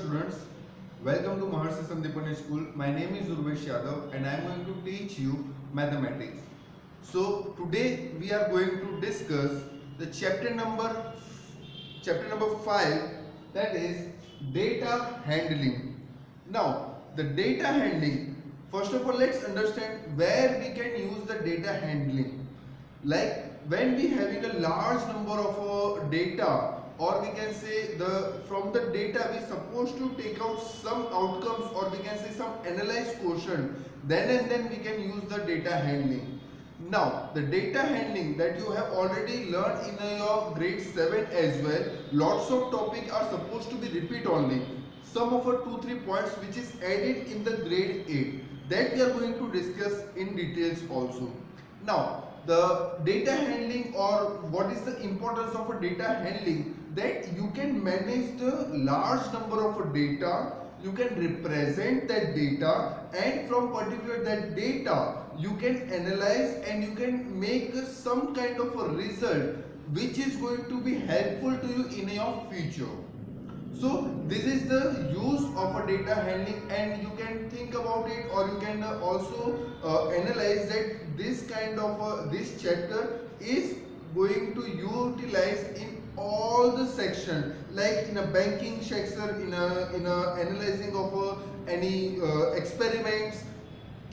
students, welcome to Maharshi Sandipani School. My name is Urvesh Yadav and I am going to teach you mathematics. So today we are going to discuss the chapter number 5, that is data handling. Now the data handling, first of all let's understand where we can use the data handling. Like when we having a large number of data, or we can say from the data we supposed to take out some outcomes, or we can say some analyzed quotient, then and then we can use the data handling. Now the data handling that you have already learned in your grade 7 as well, lots of topic are supposed to be repeat only. Some of 2-3 points which is added in the grade 8, that we are going to discuss in details also. Now the data handling, or what is the importance of a data handling, that you can manage the large number of data, you can represent that data, and from particular that data you can analyze and you can make some kind of a result which is going to be helpful to you in your future. So this is the use of a data handling, and you can think about it, or you can also analyze that this kind of this chapter is going to utilize in all the section, like in a banking section, in a analyzing of any experiments.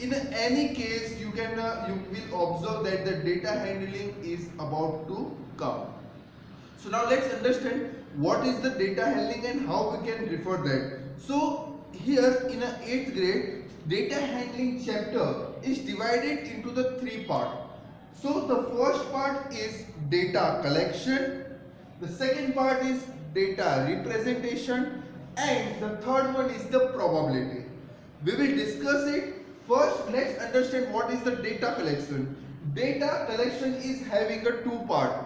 In any case, you will observe that the data handling is about to come. So now let's understand what is the data handling and how we can refer that. So here in a 8th grade, data handling chapter is divided into the 3 parts. So the first part is data collection, the second part is data representation, and the third one is the probability. We will discuss it. First, let's understand what is the data collection. Data collection is having a 2 part,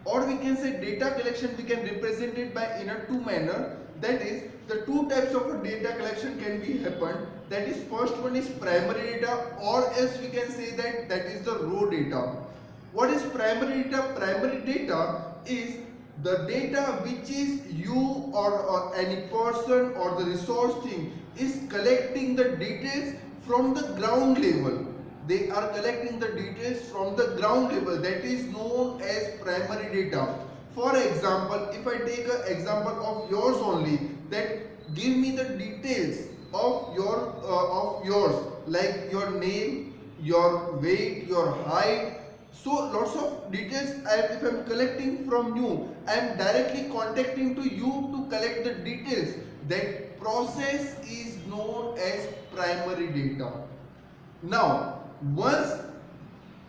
or we can say data collection we can represent it by in a 2 manner. That is, the 2 types of data collection can be happen. That is, first one is primary data, or else we can say that is the raw data. What is primary data? Primary data is the data which is you or any person or the resource thing is collecting the details from the ground level. They are collecting the details from the ground level, that is known as primary data. For example, if I take an example of yours only, that give me the details of yours, like your name, your weight, your height. So lots of details if I am collecting from you, I am directly contacting to you to collect the details. That process is known as primary data. Now once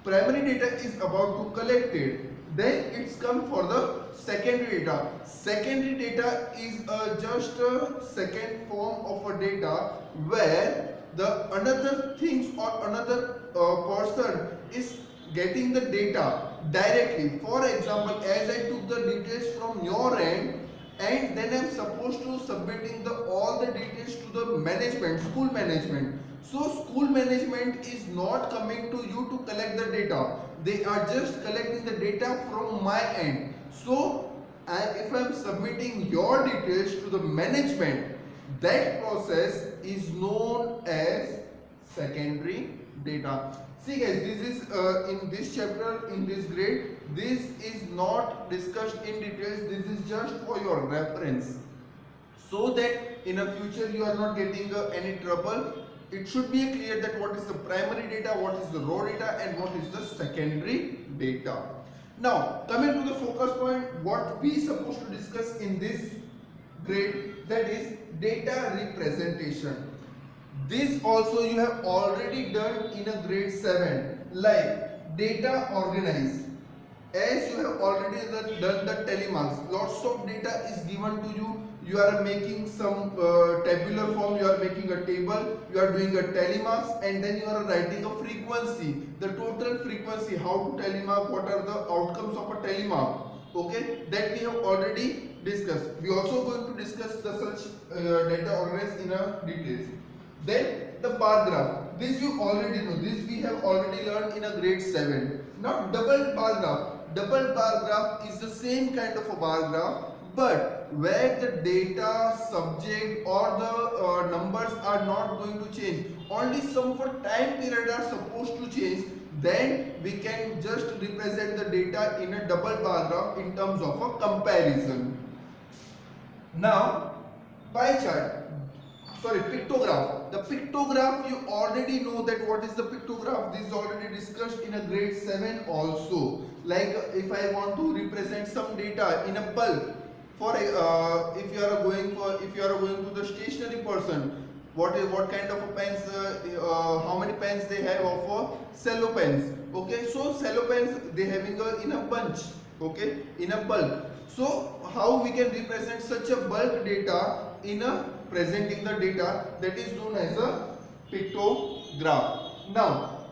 primary data is about to collect it, then it's come for the secondary data. Secondary data is just a second form of a data where the another things or another person is getting the data directly. For example, as I took the details from your end, and then I am supposed to submitting all the details to the management, school management. So school management is not coming to you to collect the data. They are just collecting the data from my end. So if I am submitting your details to the management, that process is known as secondary data. See guys, this is in this chapter, in this grade, this is not discussed in details. This is just for your reference, so that in a future you are not getting any trouble. It should be clear that what is the primary data, what is the raw data, and what is the secondary data. Now coming to the focus point, what we supposed to discuss in this grade, that is data representation. This also you have already done in a grade 7, like data organize. As you have already done the telemarks, lots of data is given to you. You are making some tabular form, you are making a table, you are doing a telemarks, and then you are writing a frequency, the total frequency, how to telemark, what are the outcomes of a telemark. Okay, that we have already discussed. We also going to discuss the such data organized in a details. Then the bar graph, this you already know, this we have already learned in a grade 7. Now double bar graph. Double bar graph is the same kind of a bar graph, but where the data, subject or the numbers are not going to change, only some for time period are supposed to change, then we can just represent the data in a double bar graph in terms of a comparison. Now pie chart, sorry, pictograph. The pictograph, you already know that what is the pictograph. This is already discussed in a grade 7 also. Like if I want to represent some data in a bulk, for if you are going to the stationary person, what kind of a pens, how many pens they have of cello pens. Okay, so cello pens they having in a bunch, okay, in a bulk. So how we can represent such a bulk data in a presenting the data, that is known as a pictograph. Now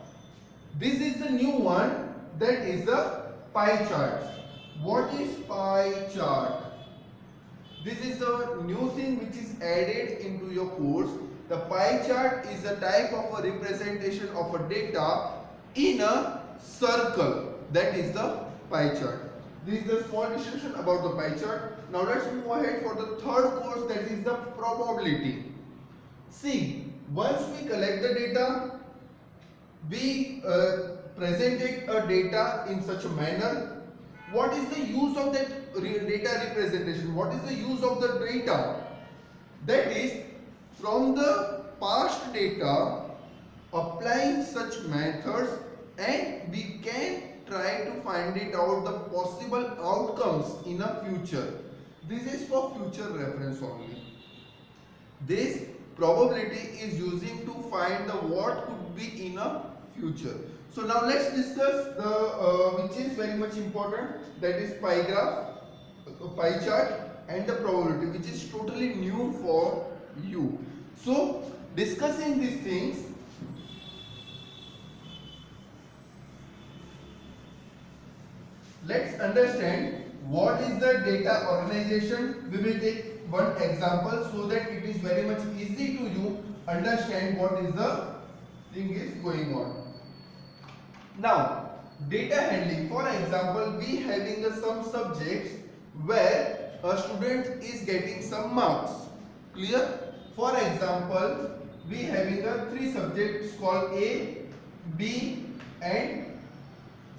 this is the new one, that is the pie chart. What is pie chart? This is a new thing which is added into your course. The pie chart is a type of a representation of a data in a circle, that is the pie chart. This is the small description about the pie chart. Now let's move ahead for the third course, that is the probability. See, once we collect the data, we presented a data in such a manner. What is the use of that data representation? What is the use of the data? That is, from the past data, applying such methods, and we can try to find it out the possible outcomes in a future. This is for future reference only. This probability is using to find the what could be in a future. So now let's discuss the which is very much important, that is pie graph, pie chart and the probability, which is totally new for you. So discussing these things, let's understand what is the data organization. We will take one example so that it is very much easy to you understand what is the thing is going on. Now data handling, for example, we having some subjects where a student is getting some marks. Clear? For example, we having three subjects called A, B and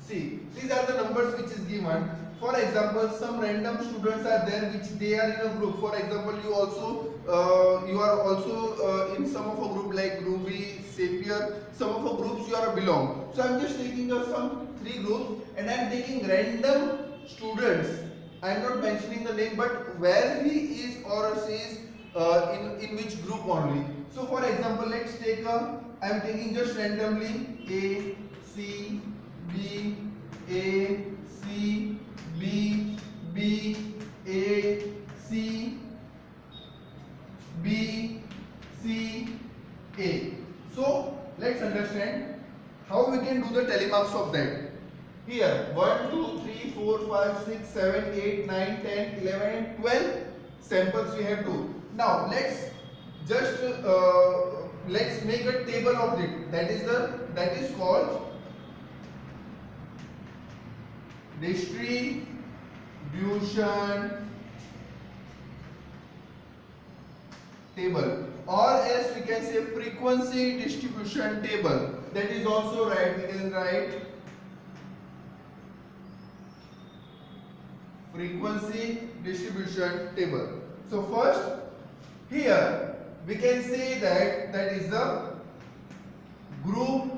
C. These are the numbers which is given. For example, some random students are there which they are in a group. For example, you are also in some of a group like Ruby, Sapir. Some of a groups you are belong. So I am just taking some three groups and I am taking random students. I am not mentioning the name, but where he is or she is in which group only. So for example, let's take I am taking just randomly A, C, B, A, C, B, B, A, C, B, C, A. So let's understand how we can do the telemarks of that. Here 1, 2, 3, 4, 5, 6, 7, 8, 9, 10, 11 and 12 samples we have to. Now let's just let's make a table of it. That is called distribution table, or else we can say frequency distribution table. That is also right. We can write frequency distribution table. So first here we can say that is the group,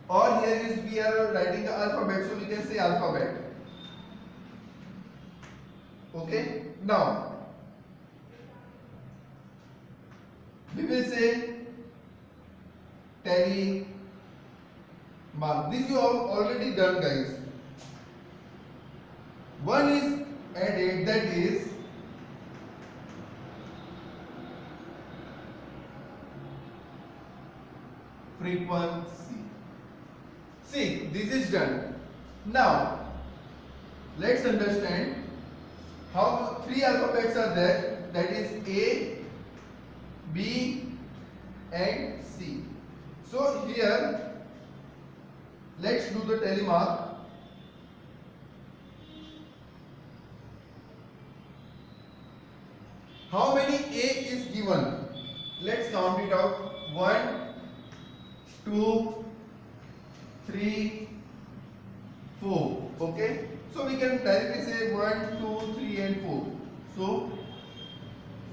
or here is we are writing the alphabet, so we can say alphabet. Okay, now we will say tally mark. This you have already done, guys. One is added, that is frequency. See, this is done. Now let's understand how three alphabets are there, that is A, B and C. So here let's do the tally mark. how many A is given? Let's count it out. 1, 2, 3, 4. Okay, so we can directly say 1, 2, 3 and 4. So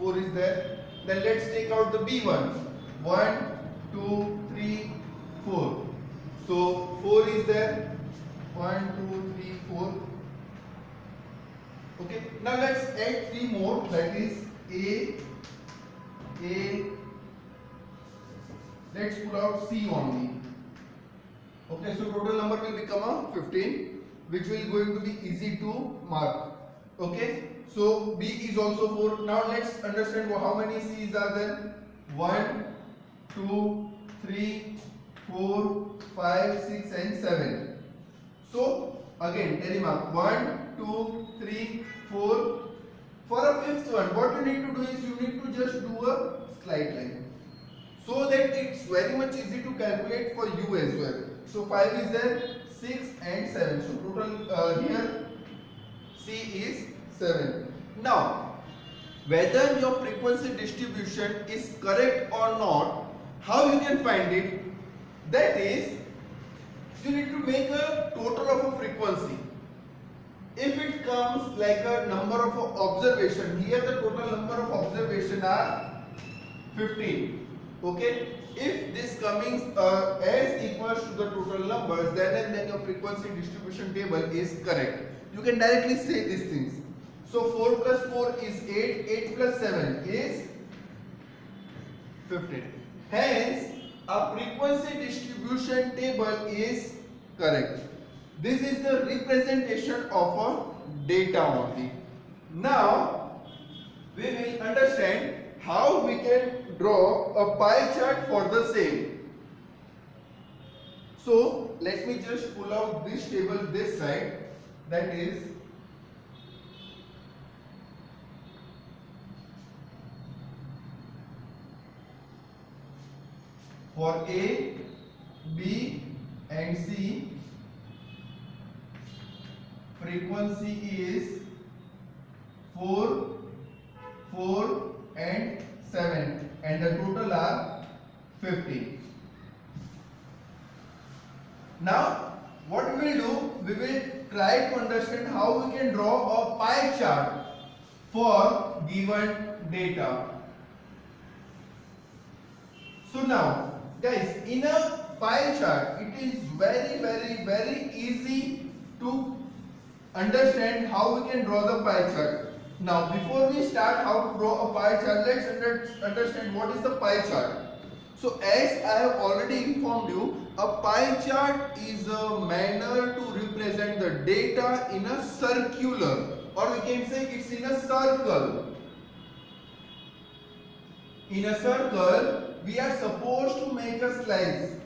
4 is there. Then let's take out the B1. 1, 2, 3, 4. So 4 is there. 1, 2, 3, 4. Okay, now let's add 3 more, that is A. Let's pull out C only. Okay, so total number will become a 15, which will going to be easy to mark. Okay, so B is also 4. Now let's understand how many C's are there. 1, 2, 3, 4, 5, 6 and 7. So again tally mark 1, 2, 3, 4. For a fifth one, what you need to do is you need to just do a slide line, so that it's very much easy to calculate for you as well. So 5 is there, 6 and 7. So total here C is 7. Now whether your frequency distribution is correct or not, how you can find it? That is, you need to make a total of a frequency. If it comes like a number of observation, here the total number of observation are 15. Okay, if this coming as equals to the total numbers, then your frequency distribution table is correct. You can directly say these things. So 4 plus 4 is 8, 8 plus 7 is 15. Hence, a frequency distribution table is correct. This is the representation of a data only. Now we will understand how we can draw a pie chart for the same. So let me just pull out this table this side, that is for A, B and C. Frequency is 4, 4 and 7, and the total are 50. Now what we will do, we will try to understand how we can draw a pie chart for given data. So now guys, in a pie chart it is very easy to understand how we can draw the pie chart. Now before we start how to draw a pie chart, let's understand what is the pie chart. So as I have already informed you, a pie chart is a manner to represent the data in a circular, or we can say it's in a circle. In a circle, we are supposed to make a slice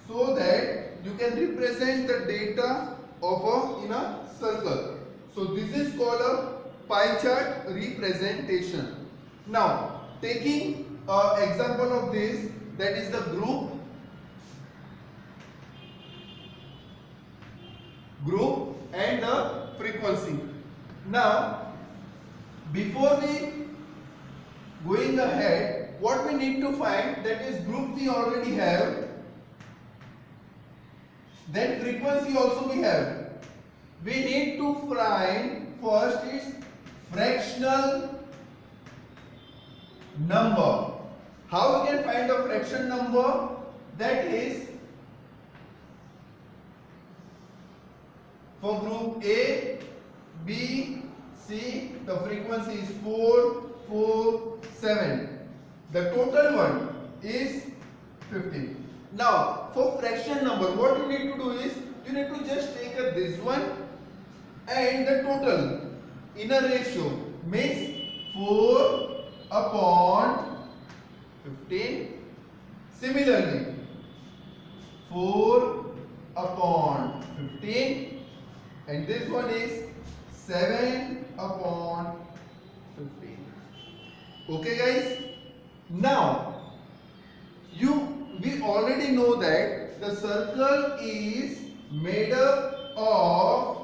so that you can represent the data of in a circle. So this is called a pie chart representation. Now taking an example of this, that is the group and the frequency. Now before we going ahead, what we need to find, that is group we already have, then frequency also we have. We need to find first is fractional number. How we can find a fraction number? That is, for group A, B, C, the frequency is 4, 4, 7. The total one is 15. Now for fraction number, what you need to do is, you need to just take this one and the total in a ratio, means 4 upon 15. Similarly 4 upon 15, and this one is 7 upon 15. Okay guys, now we already know that the circle is made up of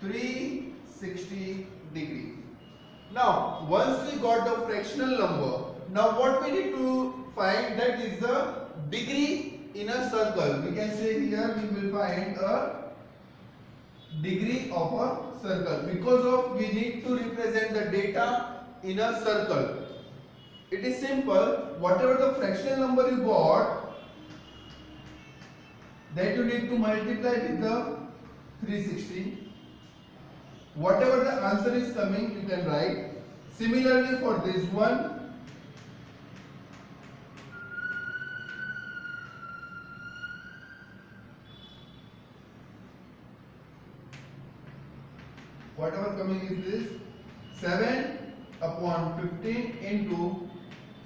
3 360 degree. Now once we got the fractional number, now what we need to find, that is the degree in a circle. We can say here we will find a degree of a circle, because of we need to represent the data in a circle. It is simple, whatever the fractional number you got, that you need to multiply with the 360. Whatever the answer is coming, you can write. Similarly for this one, whatever coming is this 7 upon 15 into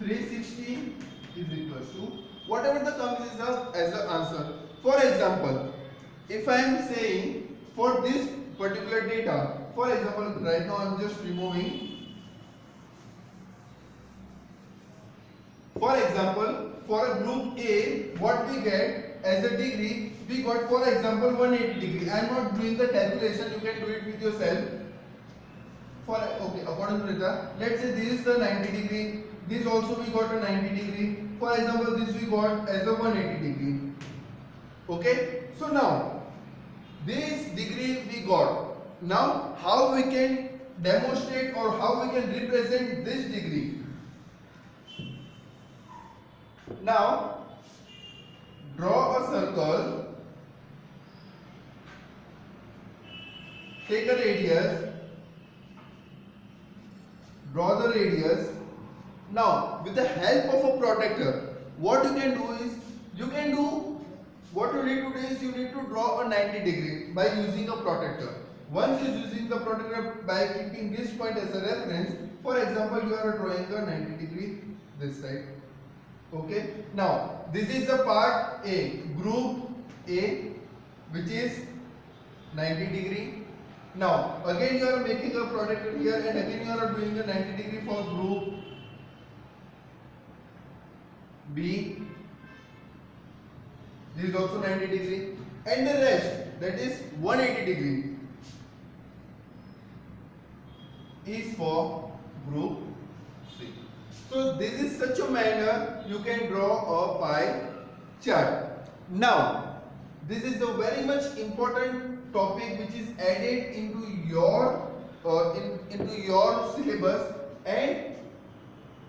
360 is equals to whatever the comes is as the answer. For example, if I am saying for this particular data, for example, right now I am just removing. For example, for a group A, what we get as a degree, we got for example 180 degree. I am not doing the calculation, you can do it with yourself. For okay, according to data, let's say this is the 90 degree, this also we got a 90 degree. For example, this we got as a 180 degree. Okay, so now this degree we got. Now how we can demonstrate or how we can represent this degree? Now draw a circle, take a radius, draw the radius. Now with the help of a protractor, what you can do is, what you need to do is, you need to draw a 90 degree by using a protractor. Once you using the protractor by keeping this point as a reference, for example you are drawing a 90 degree this side. Okay, now this is the part A, group A, which is 90 degree. Now again you are making a protractor here, and again you are doing a 90 degree for group B. This is also 90 degree, and the rest, that is 180 degree, is for group C. So this is such a manner you can draw a pie chart. Now this is a very much important topic which is added into your syllabus, and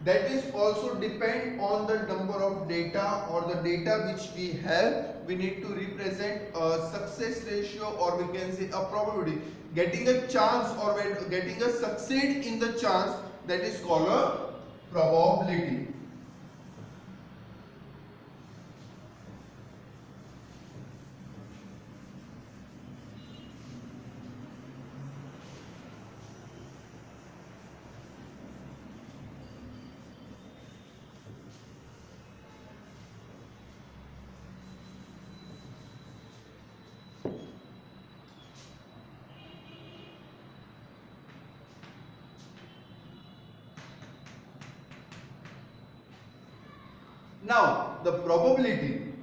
that is also depend on the number of data or the data which we have. We need to represent a success ratio, or we can say a probability, getting a chance or getting a succeed in the chance, that is called a probability. Now the probability.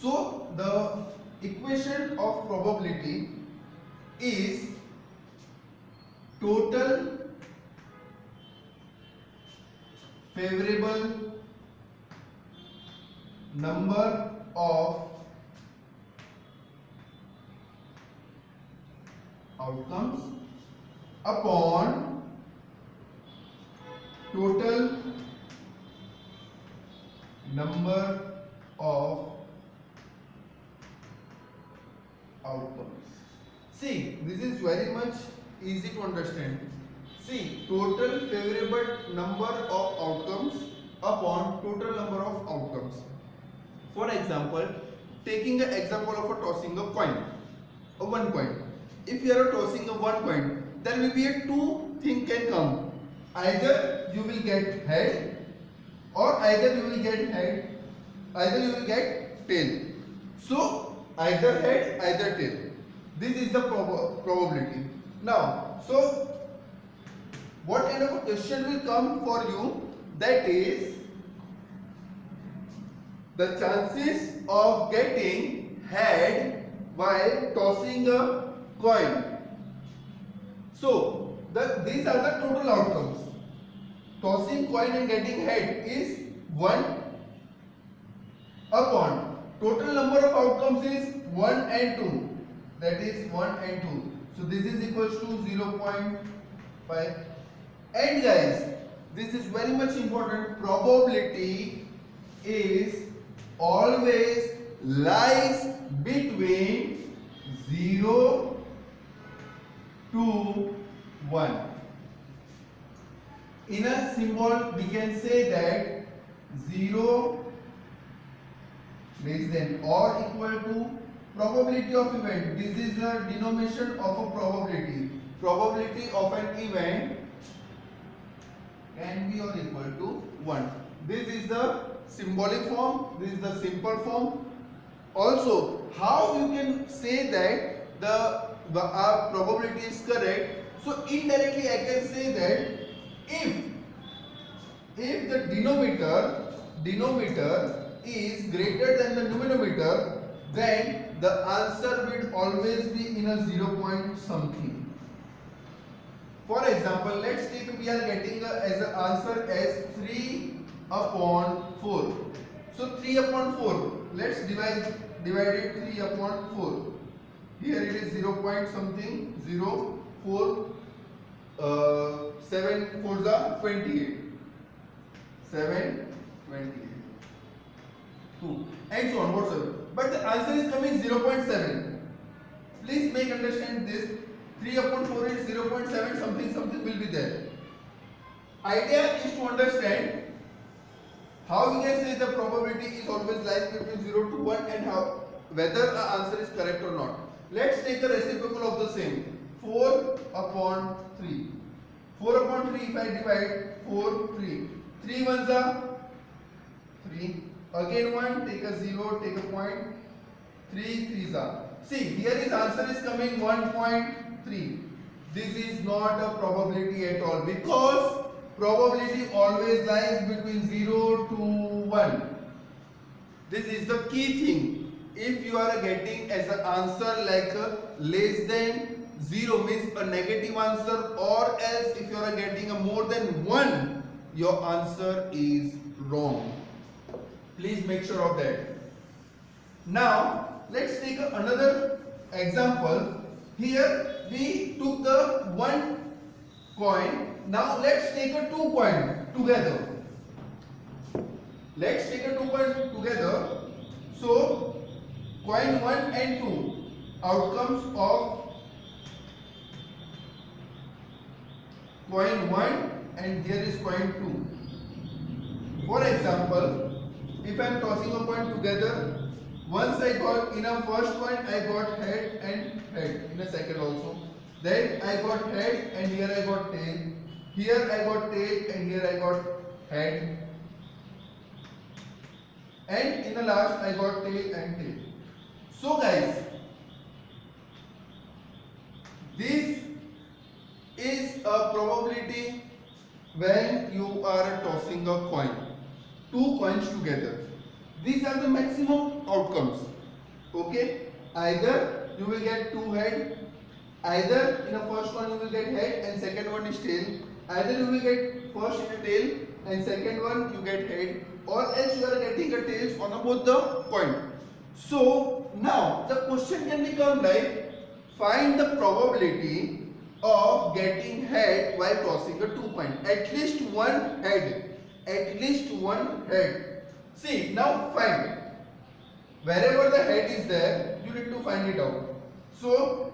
So the equation of probability is total favorable number of outcomes upon total number of outcomes. See, this is very much easy to understand. See, total favorable number of outcomes upon total number of outcomes. For example, taking the example of a tossing a coin, a one coin. If you are tossing a one coin, there will be a two thing can come. Either you will get head, or either you will get head, either you will get tail. So either head, either tail. This is the probability. Now, so what kind of a question will come for you? That is the chances of getting head while tossing a coin. So these are the total outcomes. Tossing coin and getting head is 1 upon total number of outcomes is 1 and 2. That is 1 and 2. So this is equals to 0.5. And guys, this is very much important. Probability is always lies between 0 to 1. In a symbol, we can say that 0 less than or equal to probability of event. This is the denomination of a probability. Probability of an event can be or equal to 1. This is the symbolic form. This is the simple form. Also, how you can say that our probability is correct? So indirectly, I can say that if the denominator is greater than the numerator, then the answer will always be in a 0 point something. For example, let's take we are getting as an answer as 3 upon 4. So 3 upon 4. Let's divide it 3 upon 4. Here it is 0 point something 0 4 7 4s are 28. 7 28 2 and so on whatsoever. But the answer is coming 0.7. Please make understand this. 3 upon 4 is 0.7 something will be there. Idea is to understand how we can say the probability is always lies between 0 to 1 and how whether our answer is correct or not. Let's take the reciprocal of the same. 4 upon 3. 4 upon 3 if I divide 4 3. 3 ones are 3. Again 1, take a 0, take a point. 3 3s are. See, here is answer is coming 1.3. This is not a probability at all because probability always lies between 0 to 1. This is the key thing. If you are getting as an answer like less than 0 means a negative answer, or else if you are getting a more than 1, your answer is wrong. Please make sure of that. Now let's take another example. Here we took the 1 coin. Now let's take a 2 coin together. Let's take a 2 coin together. So coin 1 and 2, outcomes of coin 1 and here is coin 2. For example, if I am tossing a coin together, once I got in a first coin I got head and head, in a second also. Then I got head and here I got tail. Here I got tail and here I got head. And in the last I got tail and tail. So guys, this is a probability when you are tossing a coin. 2 coins together. These are the maximum outcomes. Okay? Either you will get 2 head, either in a first one you will get head and second one is tail. Either you will get first in a tail and second one you get head, or else you are getting a tails on both the coin. So now the question can become like, find the probability of getting head while tossing a 2 coin. At least one head. At least one head. See, now find. Wherever the head is there, you need to find it out. So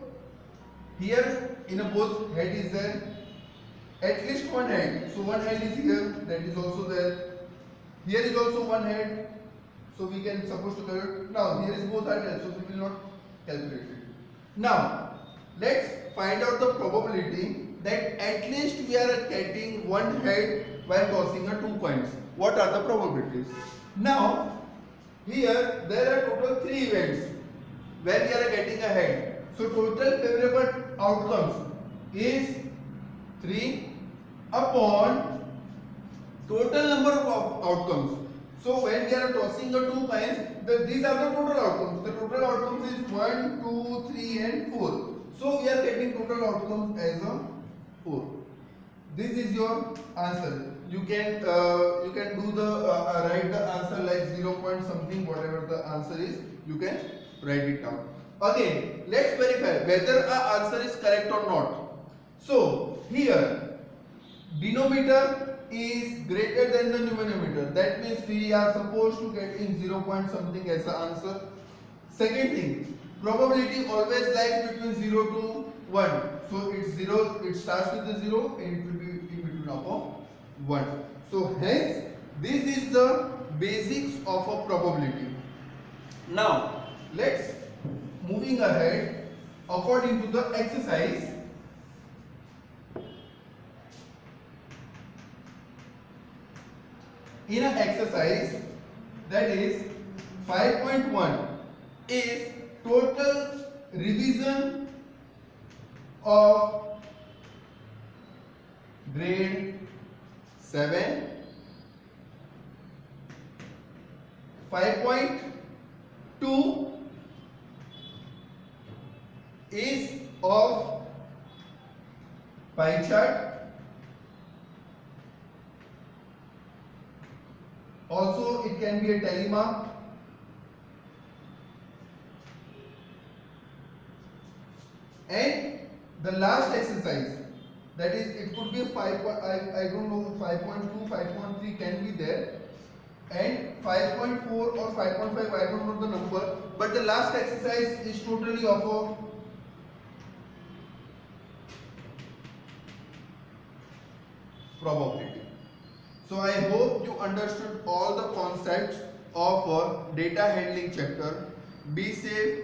here in a both head is there. At least one head. So one head is here. That is also there. Here is also one head. So we can suppose to calculate. Now here is both are there. So we will not calculate it. Now let's find out the probability that at least we are getting one head while tossing a 2 coins. What are the probabilities? Now here there are total 3 events where we are getting a head. So total favorable outcomes is 3 upon total number of outcomes. So when we are tossing the 2 coins, these are the total outcomes. The total outcomes is 1, 2, 3 and 4. So we are getting total outcomes as a 4. This is your answer. You can do the write the answer like 0 point something, whatever the answer is, you can write it down. Again, let's verify whether our answer is correct or not. So here denominator is greater than the numerator. That means we are supposed to get in 0 point something as the answer. Second thing, probability always lies between 0 to 1. So it's 0, it starts with the 0 and it will be in between of a 1. So hence this is the basics of a probability. Now let's moving ahead according to the exercise. In an exercise that is 5.1 is total revision of grade 7. 5.2 is of pie chart. Also it can be a telemark. And the last exercise, that is, it could be a 5, I don't know, 5.2, 5.3 can be there, and 5.4 or 5.5, I don't know the number, but the last exercise is totally of a probability. So I hope you understood all the concepts of a data handling chapter. Be safe,